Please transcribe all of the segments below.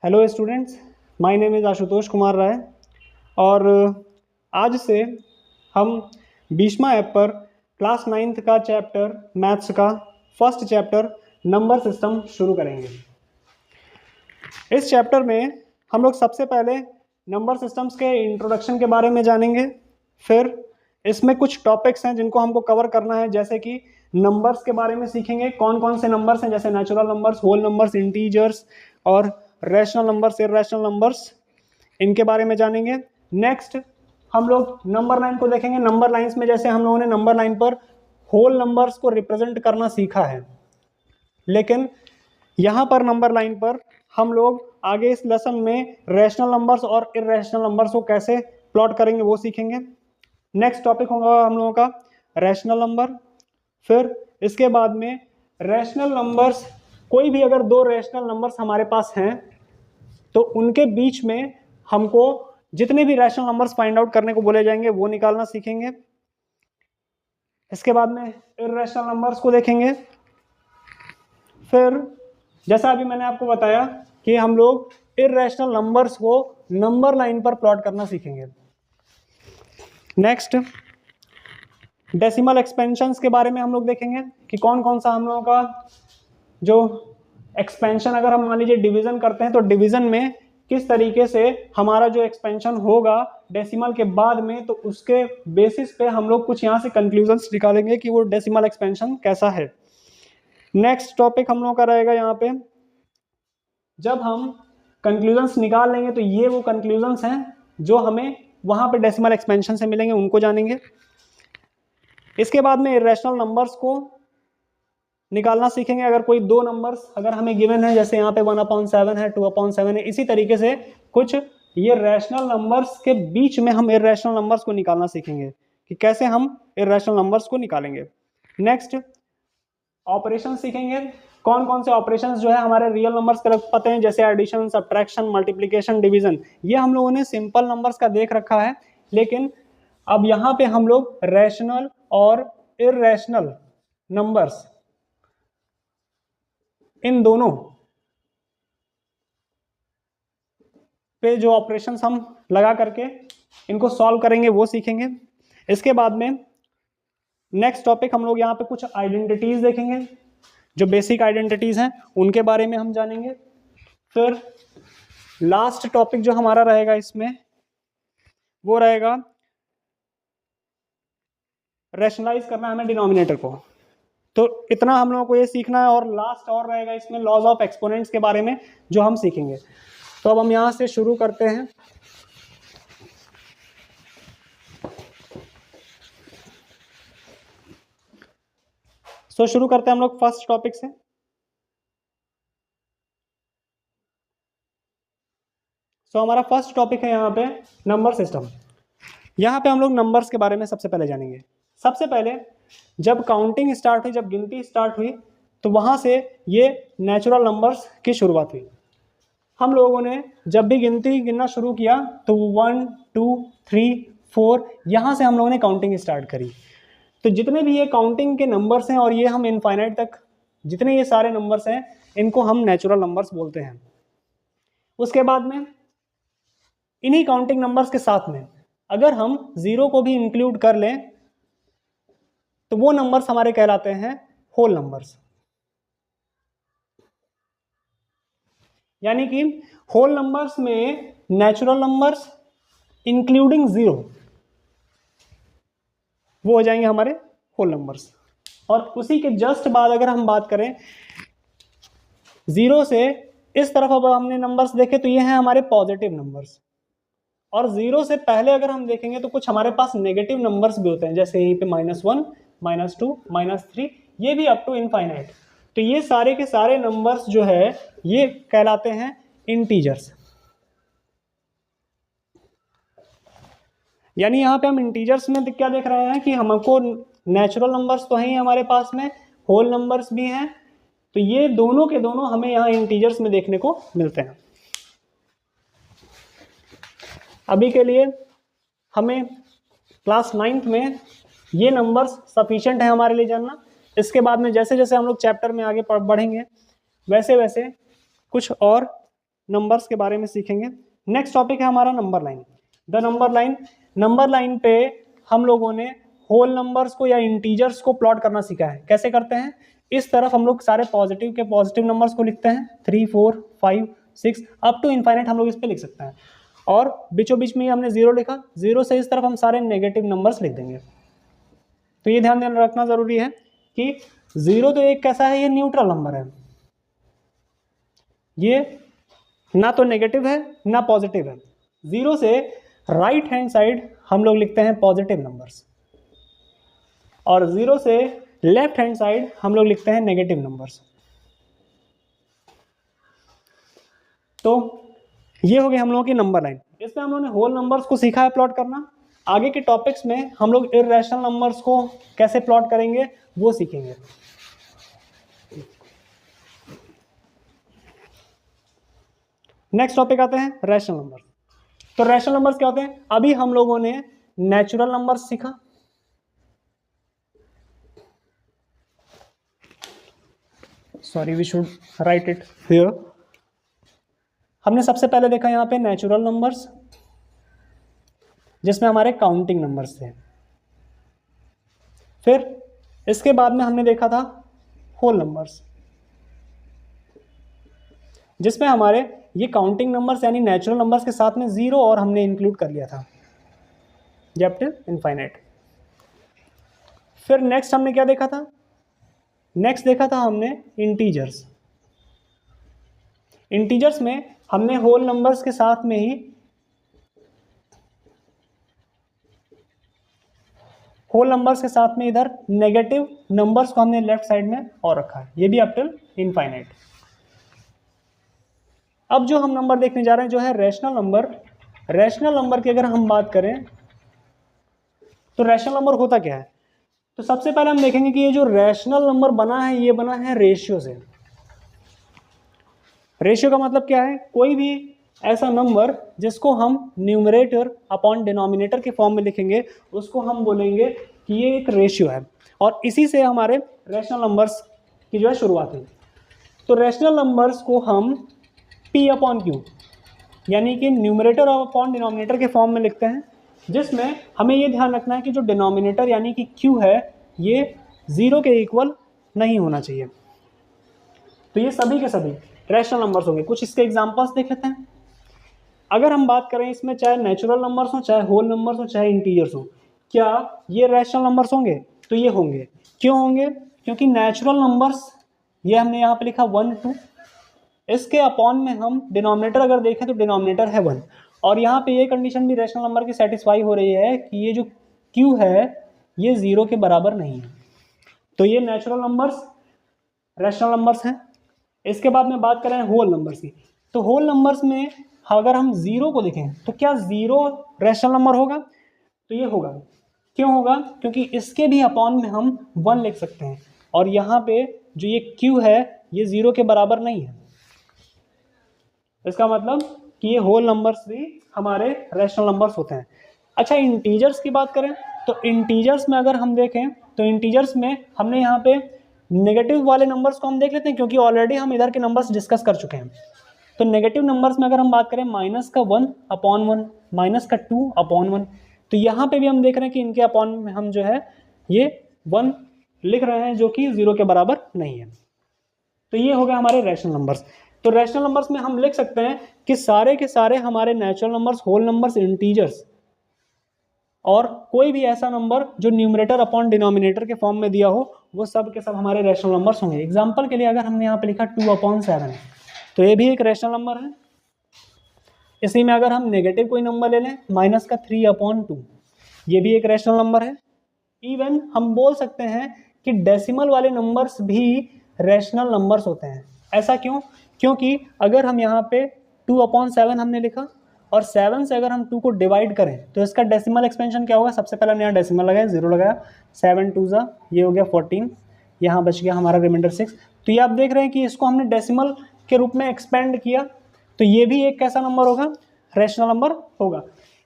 Hello students, my name is Ashutosh Kumar Rai और आज से हम भीष्मा ऐप पर क्लास 9th का चैप्टर मैथ्स का फर्स्ट चैप्टर नंबर सिस्टम शुरू करेंगे। इस चैप्टर में हम लोग सबसे पहले नंबर सिस्टम्स के इंट्रोडक्शन के बारे में जानेंगे। फिर इसमें कुछ टॉपिक्स हैं जिनको हमको कवर करना है, जैसे कि नंबर्स के बारे में सीखेंगे, कौन कौन से नंबर्स हैं, जैसे natural numbers, whole numbers, integers और रैशनल नंबर्स, इररेशनल नंबर्स, इनके बारे में जानेंगे। नेक्स्ट हम लोग नंबर लाइन को देखेंगे। नंबर लाइंस में जैसे हम लोगों ने नंबर लाइन पर होल नंबर्स को रिप्रेजेंट करना सीखा है, लेकिन यहाँ पर नंबर लाइन पर हम लोग आगे इस लेसन में रैशनल नंबर्स और इररेशनल नंबर्स को कैसे प्लॉट करेंगे वो सीखेंगे। नेक्स्ट टॉपिक होगा हम लोगों का रैशनल नंबर। फिर इसके बाद में रैशनल नंबर्स, कोई भी अगर दो रैशनल नंबर्स हमारे पास हैं तो उनके बीच में हमको जितने भी रैशनल नंबर्स फाइंड आउट करने को बोले जाएंगे वो निकालना सीखेंगे। इसके बाद में इररेशनल नंबर्स को देखेंगे। फिर जैसा अभी मैंने आपको बताया कि हम लोग इररेशनल नंबर्स को नंबर लाइन पर प्लॉट करना सीखेंगे। नेक्स्ट डेसिमल एक्सपेंशंस के बारे में हम लोग देखेंगे कि कौन कौन सा हम लोगों का जो एक्सपेंशन, अगर हम मान लीजिए डिवीजन करते हैं तो डिवीजन में किस तरीके से हमारा जो एक्सपेंशन होगा डेसिमल के बाद में, तो उसके बेसिस पे हम लोग कुछ यहाँ से कंक्लूजन्स निकालेंगे कि वो डेसिमल एक्सपेंशन कैसा है। नेक्स्ट टॉपिक हम लोगों का रहेगा यहाँ पे, जब हम कंक्लूजन्स निकाल लेंगे तो ये वो कंक्लूजन्स हैं जो हमें वहाँ पे डेसिमल एक्सपेंशन से मिलेंगे, उनको जानेंगे। इसके बाद में इररेशनल नंबर्स को निकालना सीखेंगे। अगर कोई दो नंबर्स अगर हमें गिवन है, जैसे यहाँ पे 1/7 है, 2/7 है, इसी तरीके से कुछ ये रैशनल नंबर्स के बीच में हम इररेशनल नंबर्स को निकालना सीखेंगे कि कैसे हम इररेशनल नंबर्स को निकालेंगे। नेक्स्ट ऑपरेशन सीखेंगे, कौन कौन से ऑपरेशंस जो है हमारे रियल नंबर्स के पते हैं, जैसे एडिशन, सब्ट्रैक्शन, मल्टीप्लिकेशन, डिवीजन। ये हम लोगों ने सिंपल नंबर्स का देख रखा है, लेकिन अब यहाँ पे हम लोग रैशनल और इररेशनल नंबर्स, इन दोनों पे जो ऑपरेशंस हम लगा करके इनको सॉल्व करेंगे वो सीखेंगे। इसके बाद में नेक्स्ट टॉपिक हम लोग यहाँ पे कुछ आइडेंटिटीज देखेंगे, जो बेसिक आइडेंटिटीज हैं उनके बारे में हम जानेंगे। फिर लास्ट टॉपिक जो हमारा रहेगा इसमें वो रहेगा रैशनलाइज करना हमें डिनोमिनेटर को, तो इतना हम लोगों को ये सीखना है। और लास्ट और रहेगा इसमें लॉज ऑफ एक्सपोनेंट्स के बारे में जो हम सीखेंगे। तो अब हम यहाँ से शुरू करते हैं। शुरू करते हैं हम लोग फर्स्ट टॉपिक से। हमारा फर्स्ट टॉपिक है यहाँ पे नंबर सिस्टम। यहाँ पे हम लोग नंबर्स के बारे में सबसे पहले जानेंगे। सबसे पहले जब काउंटिंग स्टार्ट हुई, जब गिनती स्टार्ट हुई, तो वहाँ से ये नेचुरल नंबर्स की शुरुआत हुई। हम लोगों ने जब भी गिनती गिनना शुरू किया तो 1 2 3 4 यहाँ से हम लोगों ने काउंटिंग स्टार्ट करी। तो जितने भी ये काउंटिंग के नंबर्स हैं और ये हम इनफाइनाइट तक जितने ये सारे नंबर्स हैं, इनको हम नेचुरल नंबर्स बोलते हैं। उसके बाद में इन्हीं काउंटिंग नंबर्स के साथ में अगर हम 0 को भी इंक्लूड कर लें तो वो नंबर्स हमारे कहलाते हैं होल नंबर्स। यानी कि होल नंबर्स में नेचुरल नंबर्स इंक्लूडिंग 0 वो हो जाएंगे हमारे होल नंबर्स। और उसी के जस्ट बाद अगर हम बात करें 0 से इस तरफ, अब हमने नंबर्स देखे तो ये हैं हमारे पॉजिटिव नंबर्स। और 0 से पहले अगर हम देखेंगे तो कुछ हमारे पास नेगेटिव नंबर्स भी होते हैं, जैसे यहीं पे -1, -2, -3, ये भी अप टू इनफाइनाइट। तो ये सारे के सारे नंबर्स जो है ये कहलाते हैं इंटीजर्स। यानी यहाँ पे हम इंटीजर्स में क्या देख रहे हैं कि हमको नेचुरल नंबर्स तो हैं हमारे पास में, होल नंबर्स भी हैं, तो ये दोनों के दोनों हमें यहाँ इंटीजर्स में देखने को मिलते हैं। अभी के लिए हमें क्लास 9th में ये नंबर्स सफिशिएंट है हमारे लिए जानना। इसके बाद में जैसे जैसे हम लोग चैप्टर में आगे बढ़ेंगे वैसे वैसे कुछ और नंबर्स के बारे में सीखेंगे। नेक्स्ट टॉपिक है हमारा number line. The number line. Number line पे हम लोगों ने होल नंबर्स को या इंटीजर्स को प्लॉट करना सीखा है। कैसे करते हैं, इस तरफ हम लोग सारे पॉजिटिव के पॉजिटिव नंबर्स को लिखते हैं, 3 4 5 6 अप टू इनफाइनाइट हम लोग इस पे लिख सकते हैं, और बीचों बीच में ही हमने जीरो लिखा, जीरो से इस तरफ हम सारे नेगेटिव नंबर्स लिख देंगे। तो ये ध्यान रखना जरूरी है कि जीरो तो एक कैसा है, ये न्यूट्रल नंबर है, ये ना तो नेगेटिव है ना पॉजिटिव है। जीरो से राइट हैंड साइड हम लोग लिखते हैं पॉजिटिव नंबर्स, और जीरो से लेफ्ट हैंड साइड हम लोग लिखते हैं नेगेटिव नंबर्स। तो ये हो गई हम लोगों की नंबर लाइन। इसमें हम लोगों ने होल नंबर्स को सीखा है प्लॉट करना। आगे के टॉपिक्स में हम लोग इर्रेशनल नंबर्स को कैसे प्लॉट करेंगे वो सीखेंगे। नेक्स्ट टॉपिक आते हैं रैशनल नंबर। तो रैशनल नंबर्स क्या होते हैं, अभी हम लोगों ने नेचुरल नंबर्स सीखा, sorry we should write it here. हमने सबसे पहले देखा यहाँ पे नेचुरल नंबर्स, जिसमें हमारे काउंटिंग नंबर्स थे। फिर इसके बाद में हमने देखा था होल नंबर्स, जिसमें हमारे ये काउंटिंग नंबर्स यानी नेचुरल नंबर्स के साथ में जीरो और हमने इंक्लूड कर लिया था अप टू इनफाइनाइट। फिर नेक्स्ट हमने क्या देखा था, नेक्स्ट देखा था हमने इंटीजर्स। इंटीजर्स में हमने होल नंबर्स के साथ में ही होल नंबर्स के साथ में इधर नेगेटिव नंबर्स को हमने लेफ्ट साइड में और रखा है, ये भी अप टिल इनफाइनाइट। अब जो हम नंबर देखने जा रहे हैं जो है रैशनल नंबर। रैशनल नंबर की अगर हम बात करें तो रैशनल नंबर होता क्या है, तो सबसे पहले हम देखेंगे कि ये जो रैशनल नंबर बना है ये बना है रेशियो से। रेशियो का मतलब क्या है, कोई भी ऐसा नंबर जिसको हम न्यूमरेटर अपॉन डिनोमिनेटर के फॉर्म में लिखेंगे उसको हम बोलेंगे कि ये एक रेशियो है, और इसी से हमारे रैशनल नंबर्स की जो है शुरुआत है। तो रैशनल नंबर्स को हम P अपॉन Q यानी कि न्यूमरेटर अपॉन डिनोमिनेटर के फॉर्म में लिखते हैं, जिसमें हमें ये ध्यान रखना है कि जो डिनोमिनेटर यानी कि Q है ये जीरो के इक्वल नहीं होना चाहिए। तो ये सभी के सभी रैशनल नंबर्स होंगे। कुछ इसके एग्जांपल्स देख लेते हैं। अगर हम बात करें इसमें चाहे नेचुरल नंबर्स हो, चाहे होल नंबर्स हो, चाहे इंटीजर्स हो, क्या ये रैशनल नंबर्स होंगे, तो ये होंगे। क्यों होंगे, क्योंकि नेचुरल नंबर्स ये हमने यहाँ पे लिखा 1 2, इसके अपॉन में हम डिनोमिनेटर अगर देखें तो डिनोमिनेटर है 1, और यहाँ पे ये कंडीशन भी रैशनल नंबर की सेटिस्फाई हो रही है कि ये जो Q है ये जीरो के बराबर नहीं है। तो ये नेचुरल नंबर्स रैशनल नंबर्स हैं। इसके बाद में बात करें होल नंबर्स की, तो होल नंबर्स में अगर हम जीरो को देखें तो क्या जीरो रैशनल नंबर होगा, तो ये होगा। क्यों होगा, क्योंकि इसके भी अपॉन में हम 1 लिख सकते हैं, और यहाँ पे जो ये Q है ये जीरो के बराबर नहीं है। इसका मतलब कि ये होल नंबर्स भी हमारे रैशनल नंबर्स होते हैं। अच्छा, इंटीजर्स की बात करें तो इंटीजर्स में अगर हम देखें तो इंटीजर्स में हमने यहाँ पे नेगेटिव वाले नंबर्स को हम देख लेते हैं, क्योंकि ऑलरेडी हम इधर के नंबर्स डिस्कस कर चुके हैं। तो नेगेटिव नंबर्स में अगर हम बात करें माइनस का 1 अपॉन 1, माइनस का 2 अपॉन 1, तो यहाँ पे भी हम देख रहे हैं कि इनके अपॉन में हम जो है ये 1 लिख रहे हैं जो कि जीरो के बराबर नहीं है। तो ये हो गया हमारे रैशनल नंबर्स। तो रैशनल नंबर्स में हम लिख सकते हैं कि सारे के सारे हमारे natural numbers, whole numbers, integers और कोई भी ऐसा नंबर जो न्यूमरेटर अपॉन डिनोमिनेटर के फॉर्म में दिया हो वो सब के सब हमारे रैशनल नंबर्स होंगे। एग्जांपल के लिए अगर हमने यहाँ पे लिखा 2 अपॉन 7, तो ये भी एक रैशनल नंबर है। इसी में अगर हम नेगेटिव कोई नंबर ले लें माइनस का 3 अपॉन 2, ये भी एक रैशनल नंबर है। इवन हम बोल सकते हैं कि डेसिमल वाले नंबर्स भी रैशनल नंबर्स होते हैं। ऐसा क्यों, क्योंकि अगर हम यहाँ पे 2 अपॉन 7 हमने लिखा और 7 से अगर हम 2 को डिवाइड करें तो इसका डेसिमल एक्सपेंशन क्या होगा, सबसे पहले हमने यहाँ डेसिमल लगाया, 0 लगाया, 7 2 ज़ा ये हो गया 14, यहाँ बच गया हमारा रिमाइंडर 6। तो ये आप देख रहे हैं कि इसको हमने डेसिमल के रूप में एक्सपेंड किया, तो ये भी एक कैसा नंबर होगा, रैशनल नंबर होगा।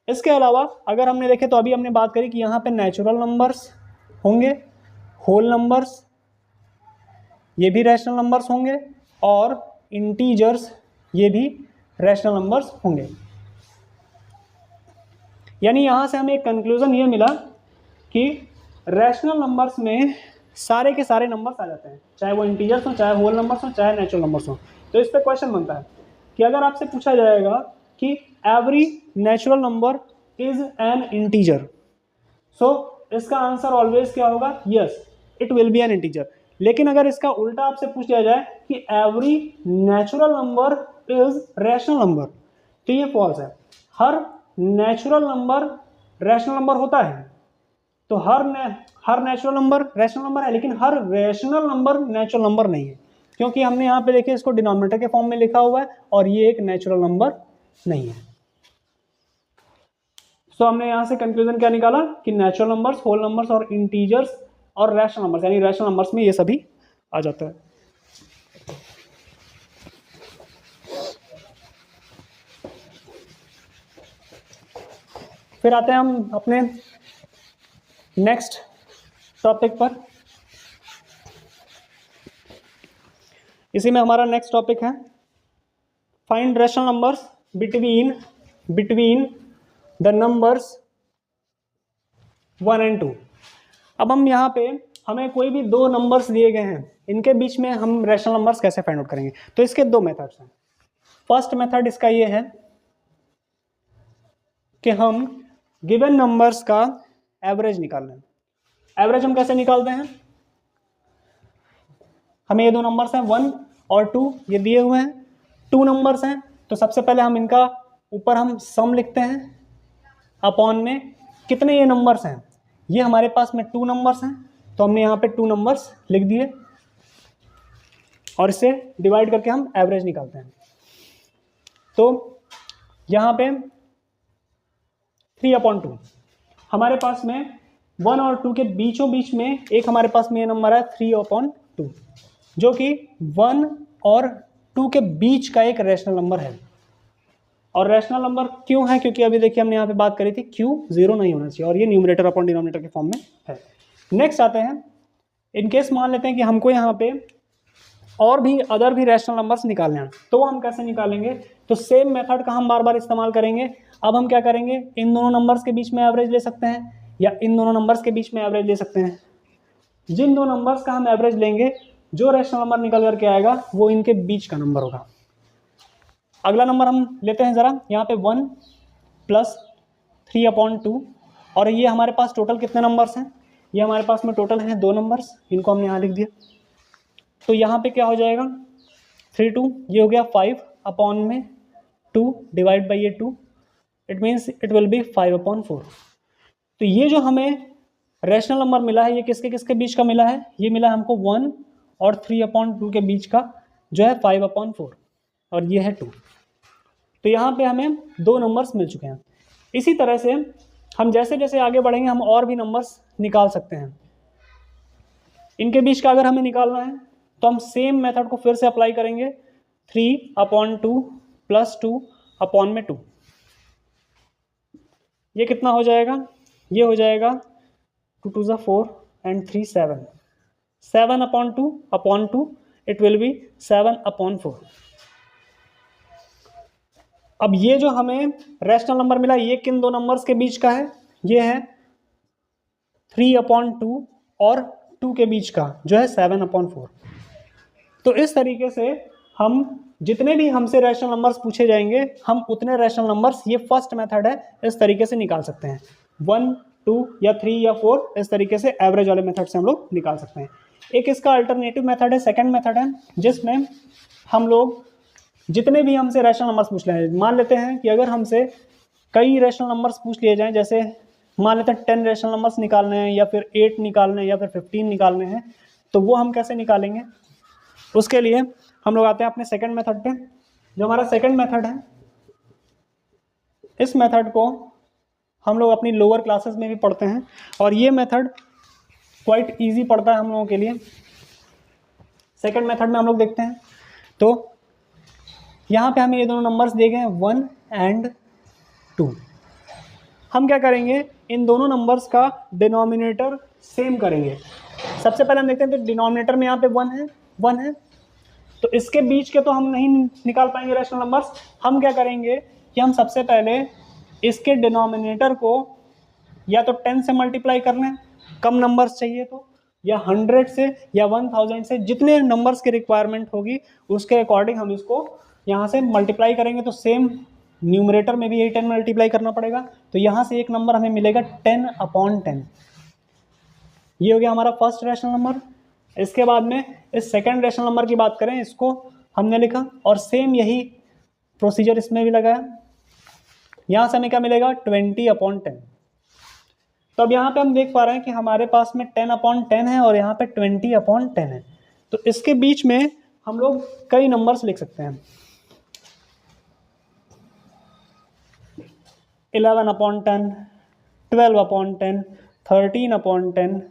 इसके अलावा अगर हमने देखे तो अभी हमने बात करी कि यहाँ पे नेचुरल नंबर्स होंगे, होल नंबर्स ये भी रैशनल नंबर्स होंगे, और इंटीजर्स ये भी रैशनल नंबर्स होंगे। यानी यहाँ से हमें एक कंक्लूजन ये मिला कि रैशनल नंबर्स में सारे के सारे नंबर्स आ जाते हैं, चाहे वो इंटीजर्स हो, चाहे होल नंबर्स हो, चाहे नेचुरल नंबर्स हो। तो इस पर क्वेश्चन बनता है कि अगर आपसे पूछा जाएगा कि every natural number is an integer, so इसका आंसर ऑलवेज क्या होगा, yes it will be an integer. लेकिन अगर इसका उल्टा आपसे पूछ लिया जाए कि every natural number is rational number, तो ये फॉल्स है। हर नेचुरल नंबर रैशनल नंबर होता है, तो हर नेचुरल नंबर रैशनल नंबर है, लेकिन हर रैशनल नंबर नेचुरल नंबर नहीं है, क्योंकि हमने यहाँ पे देखिए इसको डिनोमिनेटर के फॉर्म में लिखा हुआ है और ये एक नेचुरल नंबर नहीं है। सो हमने यहाँ से कंक्लूजन क्या निकाला कि नेचुरल नंबर्स, होल नंबर्स और इंटीजर्स और रैशनल नंबर्स, यानी रैशनल नंबर्स में ये सभी आ जाता है। फिर आते हैं हम अपने नेक्स्ट टॉपिक पर। इसी में हमारा नेक्स्ट टॉपिक है find rational numbers between the numbers 1 and 2। अब हम यहाँ पे हमें कोई भी दो नंबर्स दिए गए हैं, इनके बीच में हम रैशनल नंबर्स कैसे फाइंड आउट करेंगे। तो इसके दो मेथड्स हैं। फर्स्ट मेथड इसका ये है कि हम गिवन नंबर्स का एवरेज निकाल लें। एवरेज हम कैसे निकालते हैं, हमें ये दो नंबर्स हैं 1 और 2, ये दिए हुए हैं। 2 नंबर्स हैं, तो सबसे पहले हम इनका ऊपर हम सम लिखते हैं, अपॉन में कितने ये नंबर्स हैं, ये हमारे पास में 2 नंबर्स हैं, तो हमने यहाँ पे 2 नंबर्स लिख दिए और इसे डिवाइड करके हम एवरेज निकालते हैं। तो यहाँ पे 3/2 हमारे पास में 1 और 2 के बीचों बीच में एक हमारे पास में ये नंबर है 3/2, जो कि 1 और 2 के बीच का एक रैशनल नंबर है। और रैशनल नंबर क्यों है, क्योंकि अभी देखिए हमने यहाँ पे बात करी थी Q 0 नहीं होना चाहिए, और ये न्यूमरेटर अपॉन डिनोमिनेटर के फॉर्म में है। नेक्स्ट आते हैं, इनकेस मान लेते हैं कि हमको यहाँ पे और भी अदर भी रैशनल नंबर्स निकालने हैं, तो वो हम कैसे निकालेंगे। तो सेम मेथड का हम बार बार इस्तेमाल करेंगे। अब हम क्या करेंगे, इन दोनों नंबर्स के बीच में एवरेज ले सकते हैं या इन दोनों नंबर्स के बीच में एवरेज ले सकते हैं। जिन दो नंबर्स का हम एवरेज लेंगे, जो रैशनल नंबर निकल करके आएगा वो इनके बीच का नंबर होगा। अगला नंबर हम लेते हैं ज़रा, यहाँ पे 1 + 3/2, और ये हमारे पास टोटल कितने नंबर्स हैं, ये हमारे पास में टोटल हैं 2 नंबर्स, इनको हमने यहाँ लिख दिया। तो यहाँ पे क्या हो जाएगा 3/2, ये हो गया 5/2 डिवाइड बाई ये 2, it means it will B 5/4। तो ये जो हमें रैशनल नंबर मिला है, ये किसके किसके बीच का मिला है, ये मिला हमको 1 और 3/2 के बीच का, जो है 5/4, और ये है 2। तो यहाँ पे हमें 2 नंबर्स मिल चुके हैं। इसी तरह से हम जैसे जैसे आगे बढ़ेंगे हम और भी नंबर्स निकाल सकते हैं। इनके बीच का अगर हमें निकालना है तो हम सेम मेथड को फिर से अप्लाई करेंगे, 3/2 + 2/2। ये कितना हो जाएगा, ये हो जाएगा 2 2 4 and 3 7, 7/2 इट विल बी 7/4। अब ये जो हमें रैशनल नंबर मिला, ये किन दो नंबर्स के बीच का है, ये है 3/2 और 2 के बीच का, जो है 7/4। तो इस तरीके से हम जितने भी हमसे रैशनल नंबर्स पूछे जाएंगे, हम उतने रैशनल नंबर्स, ये फर्स्ट मेथड है, इस तरीके से निकाल सकते हैं। 1, 2 या 3 या 4, इस तरीके से एवरेज वाले मेथड से हम लोग निकाल सकते हैं। एक इसका अल्टरनेटिव मेथड है, सेकंड मेथड है, जिसमें हम लोग जितने भी हमसे रैशनल नंबर्स पूछ रहे हैं, मान लेते हैं कि अगर हमसे कई रैशनल नंबर्स पूछ लिए जाएं, जैसे मान लेते हैं 10 रैशनल नंबर्स निकालने हैं या फिर 8 निकालने हैं या फिर 15 निकालने हैं, तो वो हम कैसे निकालेंगे। उसके लिए हम लोग आते हैं अपने सेकंड मेथड पे। जो हमारा सेकंड मेथड है, इस मेथड को हम लोग अपनी लोअर क्लासेस में भी पढ़ते हैं, और ये मेथड क्वाइट इजी पड़ता है हम लोगों के लिए। सेकंड मेथड में हम लोग देखते हैं, तो यहाँ पे हमें ये दोनों नंबर्स दिए गए हैं 1 and 2। हम क्या करेंगे, इन दोनों नंबर्स का डिनोमिनेटर सेम करेंगे। सबसे पहले हम देखते हैं, तो डिनोमिनेटर में यहाँ पे 1 है, तो इसके बीच के तो हम नहीं निकाल पाएंगे रैशनल नंबर्स। हम क्या करेंगे कि हम सबसे पहले इसके डिनोमिनेटर को या तो 10 से मल्टीप्लाई कर लें, कम नंबर्स चाहिए तो, या 100 से या 1000 से, जितने नंबर्स की रिक्वायरमेंट होगी उसके अकॉर्डिंग हम इसको यहाँ से मल्टीप्लाई करेंगे। तो सेम न्यूमरेटर में भी यही 10 मल्टीप्लाई करना पड़ेगा। तो यहाँ से एक नंबर हमें मिलेगा 10/10। ये हो गया हमारा फर्स्ट रैशनल नंबर। इसके बाद में इस सेकंड रैशनल नंबर की बात करें, इसको हमने लिखा और सेम यही प्रोसीजर इसमें भी लगाया। यहाँ से हमें क्या मिलेगा 20/10। तो अब यहाँ पे हम देख पा रहे हैं कि हमारे पास में 10/10 है और यहाँ पे 20/10 है। तो इसके बीच में हम लोग कई नंबर्स लिख सकते हैं। 11/10, 12/10, 13/10,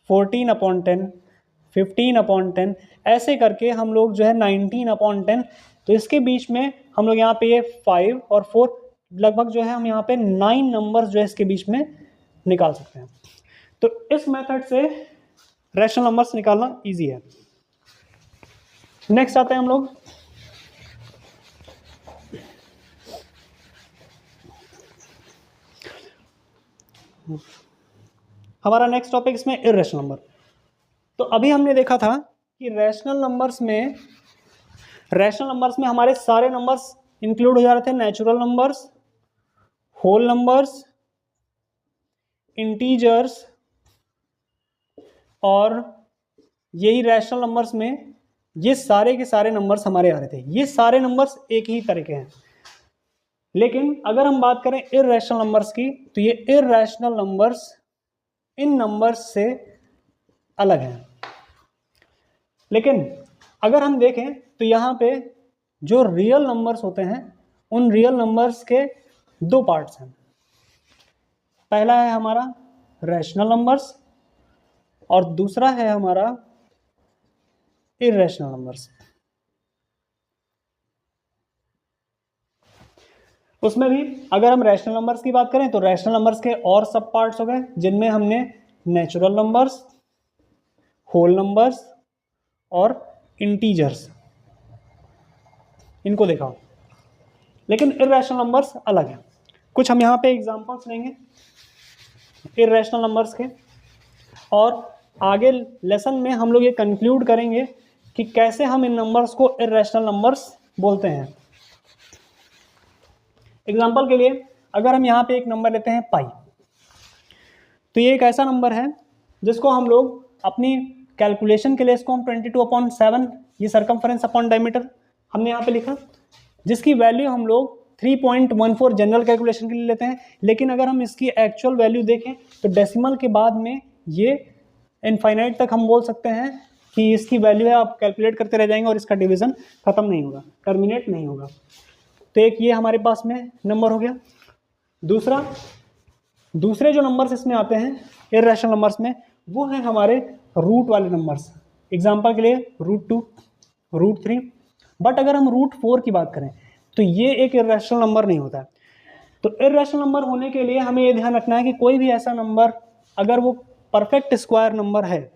14/10, 15/10, ऐसे करके हम लोग जो है 19/10। तो इसके बीच में हम लोग यहाँ पे ये 5 और 4 लगभग जो है हम यहाँ पे 9 नंबर्स जो है इसके बीच में निकाल सकते हैं। तो इस मेथड से रैशनल नंबर्स निकालना इजी है। नेक्स्ट आते हैं हम लोग हमारा नेक्स्ट टॉपिक इसमें इर्रेशनल नंबर। तो अभी हमने देखा था कि रैशनल नंबर्स में हमारे सारे नंबर्स इंक्लूड हो जा रहे थे, natural numbers, whole numbers, integers, और यही रैशनल नंबर्स में ये सारे के सारे नंबर्स हमारे आ रहे थे। ये सारे नंबर्स एक ही तरह के हैं। लेकिन अगर हम बात करें इर्रेशनल नंबर्स की, तो ये इर्रेशनल नंबर्स इन नंबर्स से अलग हैं। लेकिन अगर हम देखें तो यहाँ पे जो रियल नंबर्स होते हैं, उन रियल नंबर्स के दो पार्ट्स हैं। पहला है हमारा रैशनल नंबर्स और दूसरा है हमारा इर्रेशनल नंबर्स। उसमें भी अगर हम रैशनल नंबर्स की बात करें तो रैशनल नंबर्स के और सब पार्ट्स हो गए, जिनमें हमने नेचुरल नंबर्स, होल नंबर्स और इंटीजर्स इनको देखा। लेकिन इर्रेशनल नंबर्स अलग हैं। कुछ हम यहाँ पे एग्जांपल्स लेंगे इर्रेशनल नंबर्स के, और आगे लेसन में हम लोग ये कंक्लूड करेंगे कि कैसे हम इन नंबर्स को इर्रेशनल नंबर्स बोलते हैं। एग्जाम्पल के लिए अगर हम यहाँ पे एक नंबर लेते हैं पाई, तो ये एक ऐसा नंबर है जिसको हम लोग अपनी कैलकुलेशन के लिए इसको हम 22/7 ये सरकमफरेंस अपॉन डायमीटर हमने यहाँ पे लिखा, जिसकी वैल्यू हम लोग 3.14 जनरल कैलकुलेशन के लिए लेते हैं। लेकिन अगर हम इसकी एक्चुअल वैल्यू देखें तो डेसिमल के बाद में ये इनफाइनाइट तक हम बोल सकते हैं कि इसकी वैल्यू है, आप कैलकुलेट करते रह जाएंगे और इसका डिवीज़न ख़त्म नहीं होगा, टर्मिनेट नहीं होगा। तो एक ये हमारे पास में नंबर हो गया। दूसरे जो नंबर्स इसमें आते हैं इर्रेशनल नंबर्स में, वो हैं हमारे रूट वाले नंबर्स। एग्जांपल के लिए √2, √3। बट अगर हम √4 की बात करें तो ये एक इर्रेशनल नंबर नहीं होता है। तो इर्रेशनल नंबर होने के लिए हमें ये ध्यान रखना है कि कोई भी ऐसा नंबर अगर वो परफेक्ट स्क्वायर नंबर है,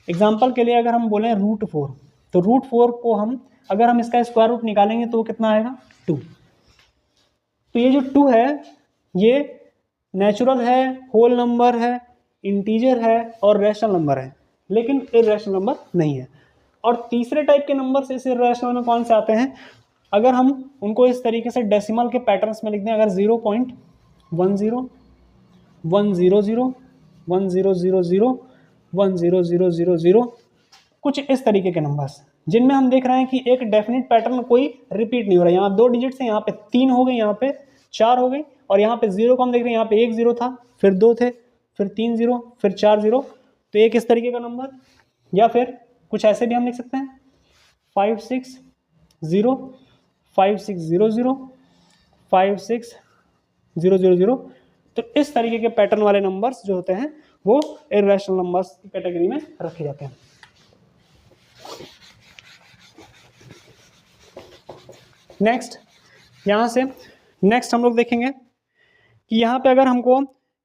एग्जांपल के लिए अगर हम बोलें √4, तो √4 को अगर हम इसका स्क्वायर रूट निकालेंगे तो वो कितना आएगा 2। तो ये जो 2 है ये नेचुरल है, होल नंबर है, इंटीजर है और रैशनल नंबर है, लेकिन इर्रेशनल नंबर नहीं है। और तीसरे टाइप के नंबर इस इर्रेशनल में कौन से आते हैं, अगर हम उनको इस तरीके से डेसिमल के पैटर्न्स में लिख दें, अगर 0.10, 100, 1000, 10000, कुछ इस तरीके के नंबर्स जिनमें हम देख रहे हैं कि एक डेफिनेट पैटर्न कोई रिपीट नहीं हो रहा है। यहाँ 2 डिजिट से यहाँ पे 3 हो गई, यहाँ पे 4 हो गई, और यहाँ पे 0 को हम देख रहे हैं, यहाँ पे 1 0 था, फिर 2 थे, फिर 3 0, फिर 4 0। तो एक इस तरीके का नंबर, या फिर कुछ ऐसे भी हम लिख सकते हैं 560, 5600, 56000। तो इस तरीके के पैटर्न वाले नंबर्स जो होते हैं वो इर्रेशनल नंबर्स की कैटेगरी में रखे जाते हैं। नेक्स्ट हम लोग देखेंगे कि यहाँ पे अगर हमको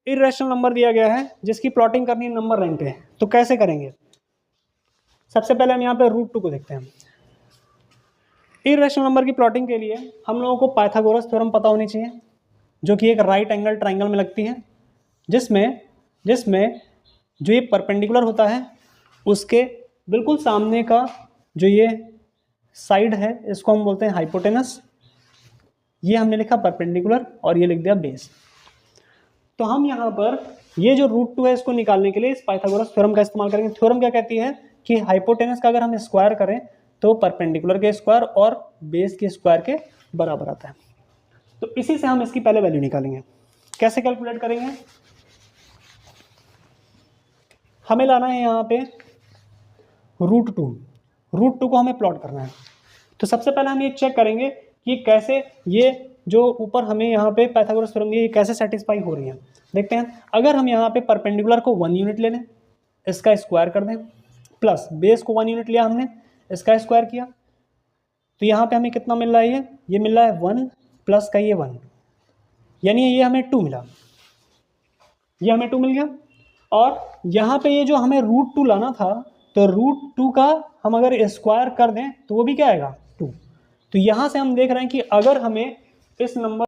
इर्रेशनल नंबर दिया गया है जिसकी प्लॉटिंग करनी है नंबर लाइन पे, तो कैसे करेंगे। सबसे पहले हम यहाँ पे √2 को देखते हैं। इर्रेशनल नंबर की प्लॉटिंग के लिए हम लोगों को पाइथागोरस थ्योरम पता होनी चाहिए, जो कि एक राइट एंगल ट्राइंगल में लगती है, जिसमें जो ये परपेंडिकुलर होता है उसके बिल्कुल सामने का जो ये साइड है इसको हम बोलते हैं हाइपोटेनस। ये हमने लिखा परपेंडिकुलर और ये लिख दिया बेस। तो हम यहाँ पर ये जो √2 है इसको निकालने के लिए इस पाइथागोरस थ्योरम का इस्तेमाल करेंगे। थ्योरम क्या कहती है कि हाइपोटेनस का अगर हम स्क्वायर करें तो परपेंडिकुलर के स्क्वायर और बेस के स्क्वायर के बराबर आता है। तो इसी से हम इसकी पहले वैल्यू निकालेंगे। कैसे कैलकुलेट करेंगे? हमें लाना है यहाँ पे √2 को हमें प्लॉट करना है। तो सबसे पहले हम ये चेक करेंगे कि कैसे ये जो ऊपर हमें यहाँ पे पाइथागोरस थ्योरम ये कैसे सेटिस्फाई हो रही है। देखते हैं, अगर हम यहाँ पे परपेंडिकुलर को 1 यूनिट ले लें, इसका स्क्वायर कर दें, प्लस बेस को 1 यूनिट लिया हमने, इसका स्क्वायर किया, तो यहाँ पे हमें कितना मिल रहा है? ये मिल रहा है 1 प्लस का ये 1, यानी ये हमें 2 मिला, ये हमें 2 मिल गया। और यहाँ पे ये जो हमें √2 लाना था, तो √2 का हम अगर स्क्वायर कर दें तो वो भी क्या आएगा? 2। तो यहाँ से हम देख रहे हैं कि अगर हमें इस नंबर